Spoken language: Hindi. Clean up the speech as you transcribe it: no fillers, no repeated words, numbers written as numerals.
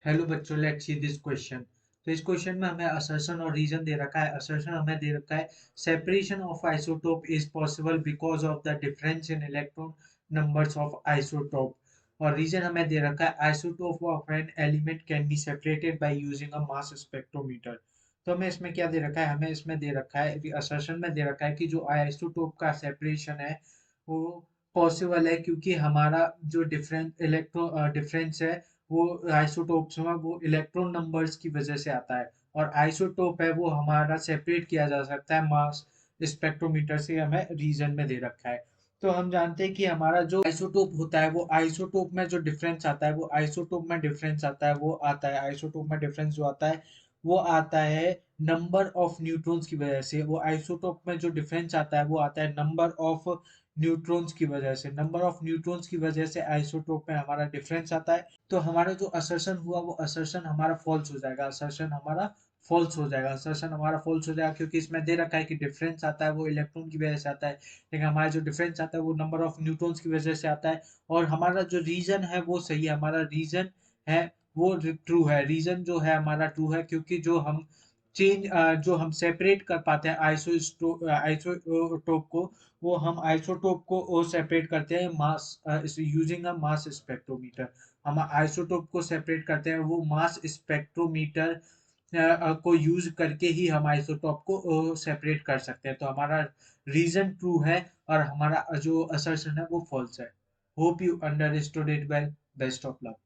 हेलो बच्चों, लेट्स सी दिस क्वेश्चन। तो इस क्वेश्चन में हमें असर्शन और रीजन दे रखा है। असर्शन हमें दे रखा है separation of isotope is possible because of the difference in electron numbers of isotope. और रीजन हमें दे रखा है isotope of an element can be separated by using a mass spectrometer. तो हमें इसमें क्या दे रखा है, हमें इसमें दे रखा है असर्शन में दे रखा है कि जो आइसोटोप का सेपरेशन है वो पॉसिबल है क्योंकि हमारा जो डिफरेंस है वो आइसोटोप्स में वो इलेक्ट्रॉन नंबर्स की वजह से आता है। और आइसोटोप है वो हमारा सेपरेट किया जा सकता है मास स्पेक्ट्रोमीटर से, हमें रीजन में दे रखा है। तो हम जानते हैं कि हमारा जो आइसोटोप होता है वो आइसोटोप में जो डिफरेंस आता है वो आइसोटोप में डिफरेंस आता है वो आता है आइसोटोप में डिफरेंस जो आता है वो आता है नंबर ऑफ न्यूट्रॉन्स की वजह से। वो आइसोटोप में जो डिफरेंस आता है वो आता है नंबर ऑफ न्यूट्रॉन्स की वजह से। नंबर ऑफ न्यूट्रॉन्स की वजह से आइसोटोप में हमारा डिफरेंस आता है। तो हमारा जो असर्शन हुआ वो असर्शन हमारा फॉल्स हो जाएगा। असर्शन हमारा फॉल्स हो जाएगा। असर्शन हमारा फॉल्स हो जाएगा क्योंकि इसमें दे रखा है कि डिफरेंस आता है वो इलेक्ट्रॉन की वजह से आता है, लेकिन हमारा जो डिफरेंस आता है वो नंबर ऑफ न्यूट्रॉन्स की वजह से आता है। और हमारा जो रीजन है वो सही है, हमारा रीजन है वो ट्रू है। रीजन जो है हमारा ट्रू है क्योंकि जो हम सेपरेट कर पाते हैं आइसोटोप को, वो हम आइसोटोप को सेपरेट करते हैं मास यूजिंग अ मास स्पेक्ट्रोमीटर। हम आइसोटोप को सेपरेट करते हैं वो मास स्पेक्ट्रोमीटर को यूज करके ही हम आइसोटोप को सेपरेट कर सकते हैं। तो हमारा रीजन ट्रू है और हमारा जो असर्शन है वो फॉल्स है। Hope you understood it well. Best of luck.